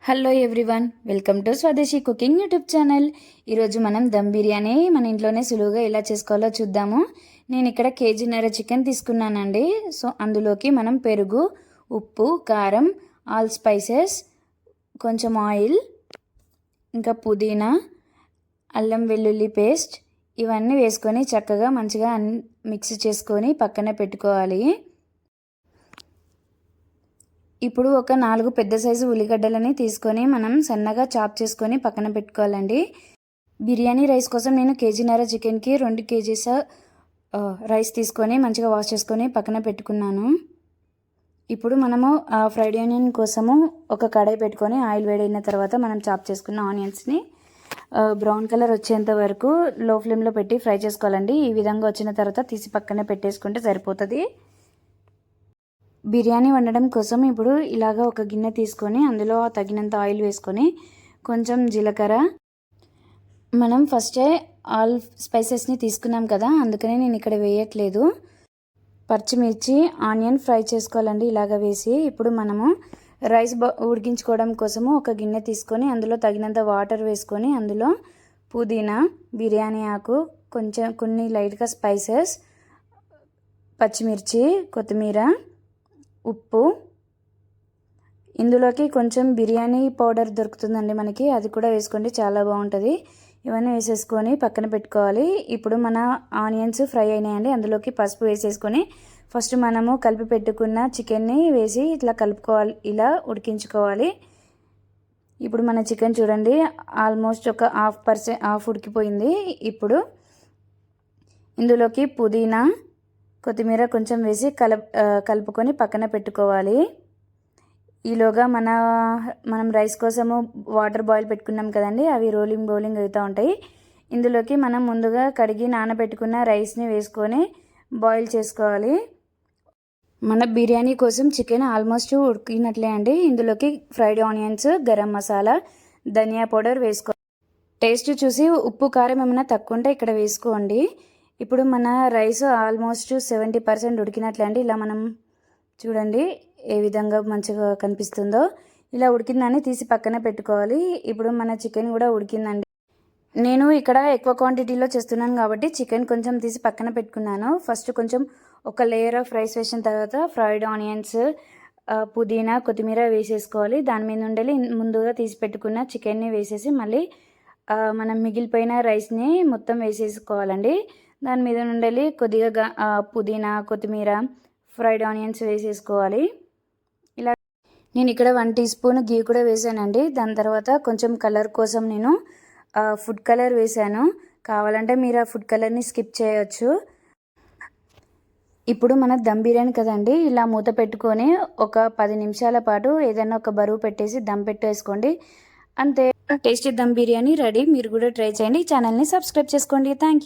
Hello everyone, welcome to స్వదేశీ cooking YouTube channel. ఈరోజు మనం దమ్ బిర్యానీ మన ఇంట్లోనే సులువుగా ఎలా చేసుకోవాలో చూద్దాము. నేను ఇక్కడ కేజీన్నర చికెన్ తీసుకున్నానండి. సో అందులోకి మనం పెరుగు, ఉప్పు, కారం, ఆల్ స్పైసెస్, కొంచెం ఆయిల్, ఇంకా పుదీనా, అల్లం వెల్లుల్లి పేస్ట్ ఇవన్నీ వేసుకొని చక్కగా మంచిగా మిక్స్ చేసుకొని పక్కన పెట్టుకోవాలి. ఇప్పుడు ఒక 4 పెద్ద సైజు ఉల్లిగడ్డలని తీసుకొని మనం సన్నగా చాప్ చేసుకొని పక్కన పెట్టుకోవాలండి. బిర్యానీ రైస్ కోసం నేను కేజీన్నర చికెన్కి 2 కేజీస్ రైస్ తీసుకొని మంచిగా వాష్ చేసుకొని పక్కన పెట్టుకున్నాను. ఇప్పుడు మనము ఫ్రైడ్ ఆనియన్ కోసము ఒక కడాయి పెట్టుకొని ఆయిల్ వేడైన తర్వాత మనం చాప్ చేసుకున్న ఆనియన్స్ని బ్రౌన్ కలర్ వచ్చేంత వరకు లో ఫ్లేమ్లో పెట్టి ఫ్రై చేసుకోవాలండి. ఈ విధంగా వచ్చిన తర్వాత తీసి పక్కన పెట్టేసుకుంటే సరిపోతుంది. బిర్యానీ వండడం కోసం ఇప్పుడు ఇలాగ ఒక గిన్నె తీసుకొని అందులో తగినంత ఆయిల్ వేసుకొని కొంచెం జీలకర్ర, మనం ఫస్టే ఆల్ స్పైసెస్ని తీసుకున్నాం కదా, అందుకని నేను ఇక్కడ వేయట్లేదు. పచ్చిమిర్చి, ఆనియన్ ఫ్రై చేసుకోవాలండి ఇలాగ వేసి. ఇప్పుడు మనము రైస్ ఉడికించుకోవడం కోసము ఒక గిన్నె తీసుకొని అందులో తగినంత వాటర్ వేసుకొని అందులో పుదీనా, బిర్యానీ ఆకు, కొన్ని లైట్గా స్పైసెస్, పచ్చిమిర్చి, కొత్తిమీర, ఉప్పు, ఇందులోకి కొంచెం బిర్యానీ పౌడర్ దొరుకుతుందండి మనకి, అది కూడా వేసుకోండి, చాలా బాగుంటుంది. ఇవన్నీ వేసేసుకొని పక్కన పెట్టుకోవాలి. ఇప్పుడు మన ఆనియన్స్ ఫ్రై అయినాయండి. అందులోకి పసుపు వేసేసుకొని ఫస్ట్ మనము కలిపి పెట్టుకున్న చికెన్ని వేసి ఇట్లా కలుపుకోవాలి, ఇలా ఉడికించుకోవాలి. ఇప్పుడు మన చికెన్ చూడండి ఆల్మోస్ట్ ఒక హాఫ్ ఉడికిపోయింది. ఇప్పుడు ఇందులోకి పుదీనా, కొత్తిమీర కొంచెం వేసి కలుపుకొని పక్కన పెట్టుకోవాలి. ఈలోగా మనం రైస్ కోసము వాటర్ బాయిల్ పెట్టుకున్నాం కదండి, అవి బౌలింగ్ అవుతూ ఉంటాయి. ఇందులోకి మనం ముందుగా కడిగి నానబెట్టుకున్న రైస్ని వేసుకొని బాయిల్ చేసుకోవాలి. మన బిర్యానీ కోసం చికెన్ ఆల్మోస్ట్ ఉడికినట్లే అండి. ఇందులోకి ఫ్రైడ్ ఆనియన్స్, గరం మసాలా, ధనియా పౌడర్ వేసుకోవాలి. టేస్ట్ చూసి ఉప్పు కారం ఏమైనా తక్కువ ఉంటే ఇక్కడ వేసుకోండి. ఇప్పుడు మన రైస్ ఆల్మోస్ట్ 70% ఉడికినట్లే అండి. ఇలా మనం చూడండి ఏ విధంగా మంచిగా కనిపిస్తుందో, ఇలా ఉడికిందని తీసి పక్కన పెట్టుకోవాలి. ఇప్పుడు మన చికెన్ కూడా ఉడికిందండి. నేను ఇక్కడ ఎక్కువ క్వాంటిటీలో చేస్తున్నాను కాబట్టి చికెన్ కొంచెం తీసి పక్కన పెట్టుకున్నాను. ఫస్ట్ కొంచెం ఒక లేయర్ ఆఫ్ రైస్ వేసిన తర్వాత ఫ్రైడ్ ఆనియన్స్, పుదీనా, కొత్తిమీర వేసేసుకోవాలి. దాని మీద నుండి ముందుగా తీసి పెట్టుకున్న చికెన్ని వేసేసి మళ్ళీ మనం మిగిలిపోయిన రైస్ని మొత్తం వేసేసుకోవాలండి. దాని మీద నుండి కొద్దిగా పుదీనా, కొత్తిమీర, ఫ్రైడ్ ఆనియన్స్ వేసేసుకోవాలి. ఇలా నేను ఇక్కడ 1 టీ స్పూన్ గీ కూడా వేసానండి. దాని తర్వాత కొంచెం కలర్ కోసం నేను ఫుడ్ కలర్ వేసాను. కావాలంటే మీరు ఆ ఫుడ్ కలర్ని స్కిప్ చేయొచ్చు. ఇప్పుడు మన దమ్ బిర్యానీ కదండి, ఇలా మూత పెట్టుకొని ఒక 10 నిమిషాల పాటు ఏదైనా ఒక బరువు పెట్టేసి దమ్ పెట్టేసుకోండి. అంతే, టేస్టీ దమ్ బిర్యానీ రెడీ. మీరు కూడా ట్రై చేయండి. ఛానల్ని సబ్స్క్రైబ్ చేసుకోండి. Thank you.